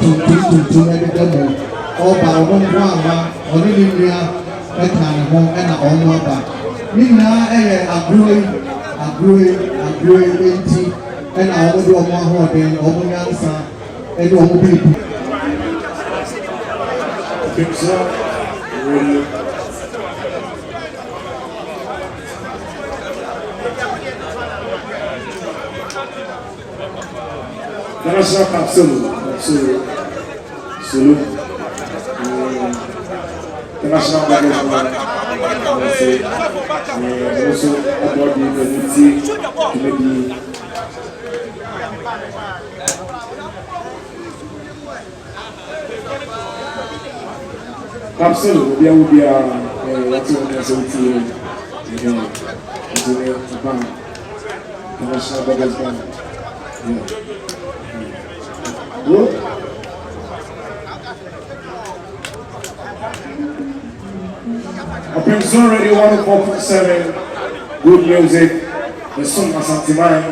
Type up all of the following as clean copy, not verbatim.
to the devil. All by one, only India, that kind of home and a home back. Nina, agree, and I will do a more than Omunyansa and Omu. National Council, Sulu, National Government, also about the community, Council, there will be a national government. It's already 104.7 good music. The song Asanteman.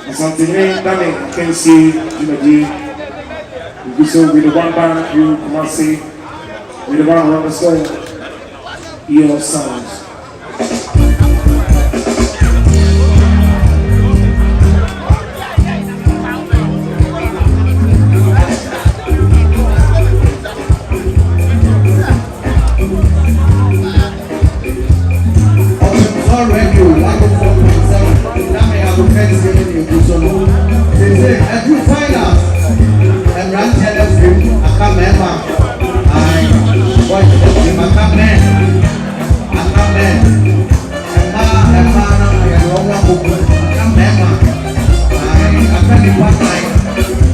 Asanteman, Danny, Akansie, you so with the one band, you Akansie, with the one around the song, your sounds. As you find us and run telescope, I come ever. I watch the film, I come in. And I come ever. I come in one night.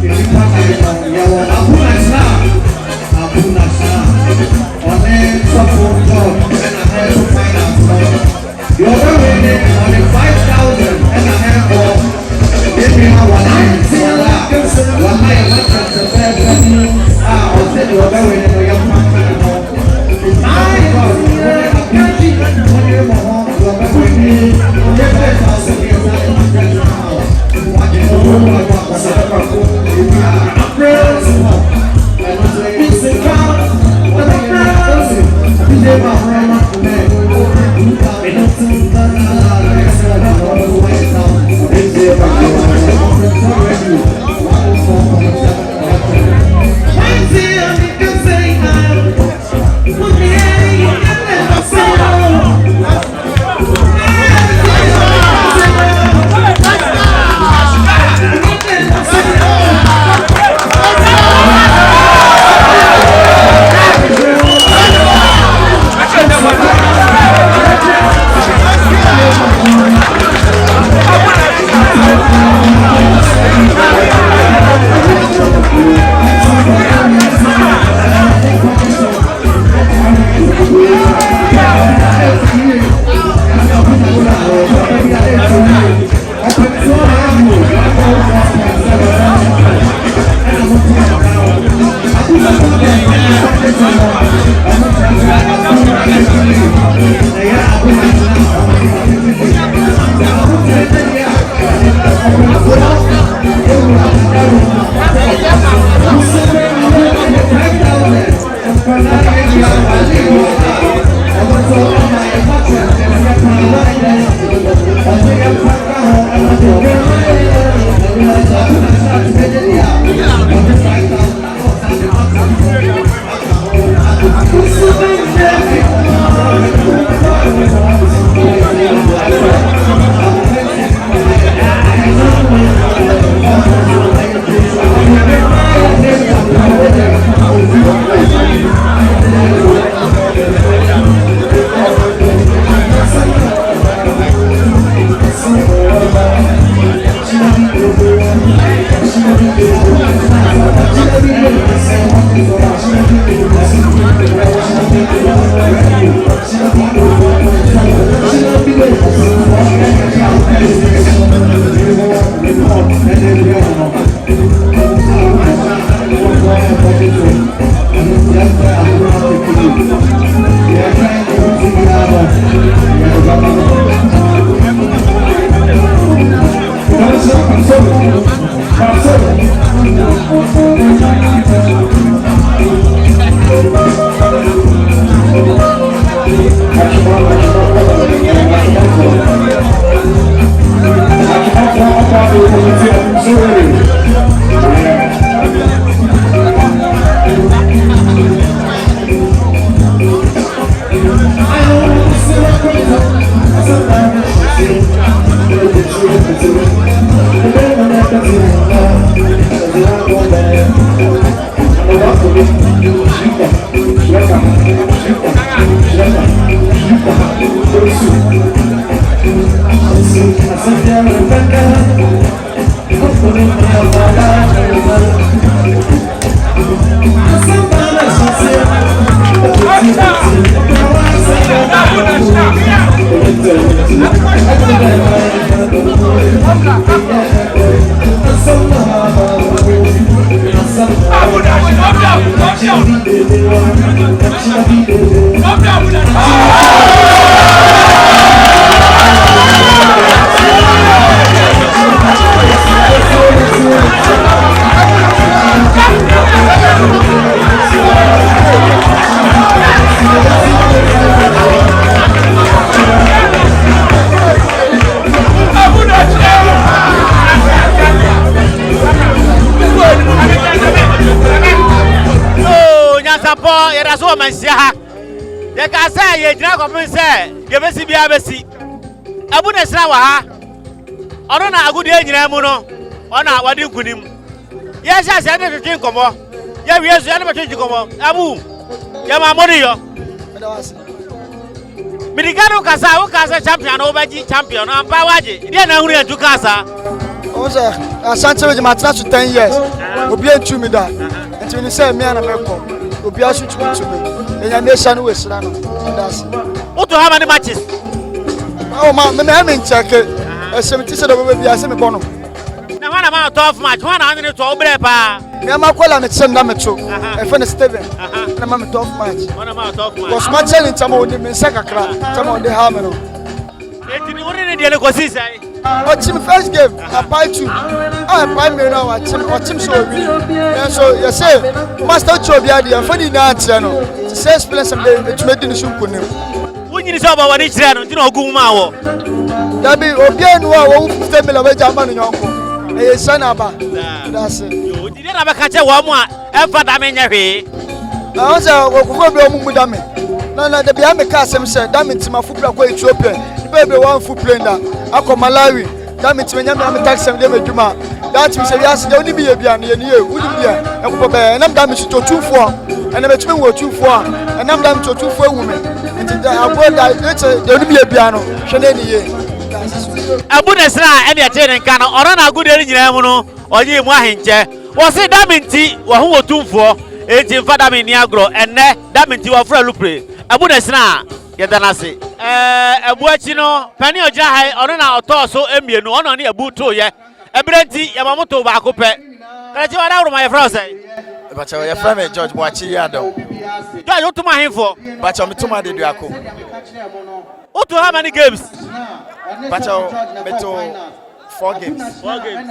In one night, you will Abuna Sa. On a support job, and I have to find us. You're already on the 5,000 and I have give me how one night. One night, what's the best? I'll send you a very young man. I was here, I can't see when you're home. You're very neat. You're very thousand years now. Watching the room, I want to set up a room. I'm friends. I was like, it's a crowd. What a crowd. You did my friend up to me. I don't see the I say The Casa, ye drag of me say, give us the Abasi. Abuna Slawa. I don't know a good age in Amuno. Or not what you could him. Yes, I said to drink of more. Yes, you never to come on. Abu, Yama Monio. Miligano Casa champion over champion and Pawaji. Then I will to Casa. Oh, sir, Asante with my class to 10 years. Will be a 2 minutes. And when you say me and a will be a switch to me. And I nation was run. What to how many matches? Oh, I'm in check it. 70 said will be a semi bono. Now, one amount of match, 100 to Obrepa. Yamakola and send them to a friend Steven. And I'm a tough match. One amount of match. Was much in Tamo in Sakakra, Tamo de Hamino. What's in the first game? I buy 2. I buy me now. What's him so? So, you say, Master Chobiadi and Funny Natsano. Says, plus some day to make in the soup. When you saw what each channel, you know, Gumao. That be Obiano, who stay in a Japan in Yonko. A son about that's it. You didn't have a catch a woman, and for Damien. I was a woman. No, the Biame Cassim said, damn it, my football quite Ethiopia. Baby, 1 foot player. I come Malawi. Damn it, when I'm taxing them at Juma. That means yes, the only be a piano, wouldn't be and I'm damaged to 2-4. And I'm a 2-4. And I'm damaged to 2-4 women. And I brought that the only be a piano. Shanany. Abunasra and the attending can or a good engineer or you Mahinche. Was it Daminti or who were 2-4? 18 Fadam Niagro and Daminti or Frelupre. Abunasra, Yadanasi. A Buachino, Penny or Jahai, or an torso, Emmy, no one on a boot to ye. A Brenti, Yamamoto Bacope. That's what out of my friends. But your friend George Boachiado. Judge, to my info. But I'm to my Diaco. What to how many games? But I'm 4 games. 4 games.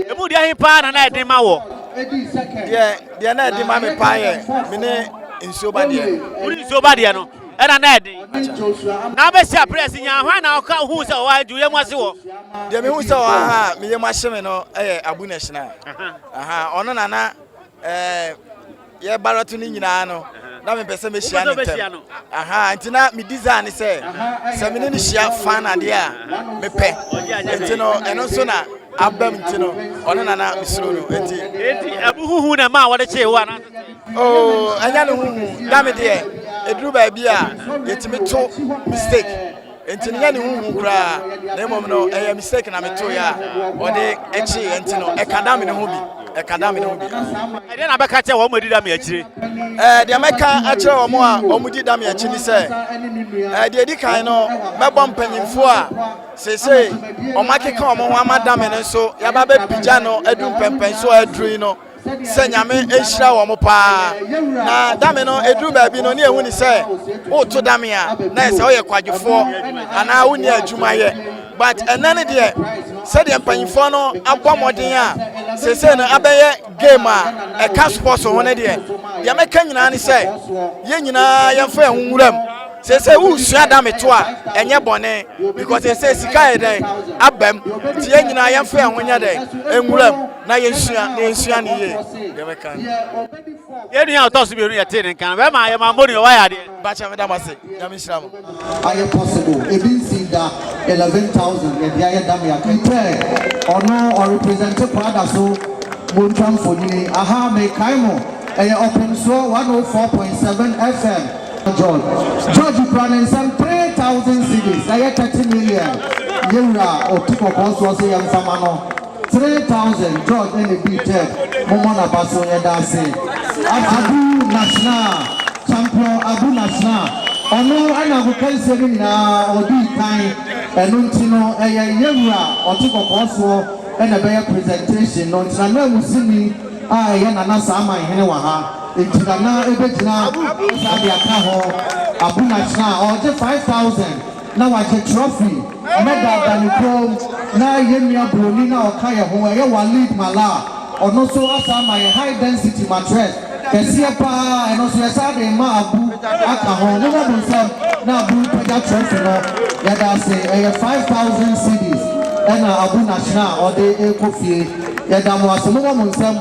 The Buddha Pan and I did my war. Yeah, they are not the mammy pie. Mine in Sobadia. Who is Sobadiano? And an Eddie. Now, Mr. President, now who's a while do you want to? The me who saw me, my semino, Abunashna. Aha, on Nana, yeah, Baratuniano. Now, me Pessimisiano. Aha, and tonight me design say, Seminishia fan idea, me pay. And also now, Abamtino, on Nana, Missouri. Who am I? What a chair one? Oh, I know, damn it, dear. A drew by beer, yet me took mistake. And Tinian who cry, name of no, a mistake and I'm a toya, or they actually, and Tino, a cadam in a hobby, a cadam in a hobby. I didn't have a catcher, what would you do me actually? The American actually or more, or would you do me actually say? The Edika, no, my bump penny for say, or Maki come on, Madame, and so Yababe Pijano, Edum Pempen, so Edrino. Senyame ehira wo mo pa na dame no edru ba bi no ne ehuni se o to dame a na se o ye kwadwefo ana woni adwuma ye but enane de se de mpanyfo no abomoden a se no abeye game a ka sports ho ne de ya meka nyina ne se ye nyina ye fa ehunwuram se wu sua dame to a enye bone because se sika ye den abam ti ye nyina ye fa ehunya den enwuram na yensua ne ye meka ye nua to so bi no ye tin kan be ma ye ma money o ya de ba cha me da mase ya me shira mo are possible e bin see that 11,000 e dia ye dam ya compare or no or represent kwada so montram for ni aha me kai mo Otumfuo 104.7 FM. George Pranin some 3,000 cities. I get 30 million. Yura or Tiko's was a young famano. 3,000 George in the beach. Momona Basso and Dase. Abu National champion Abu National. Ono ana bukanse ni na odi kan enunti no yewura otiko koso na be presentation no ntina na musini ye na na sama hene wa ha ntina na ebegina ade aka ho Abu National oje 5,000 na wa che trophy medal dan ko na yemia broni na okaye ho ye wa lead mala ono so asama high density mattress Kesia pa and also Asante ma Abu Aka no na Abu Peja trophy no yada say 5,000 cities and Abu National or the Ekofie yada mo aso mo monsem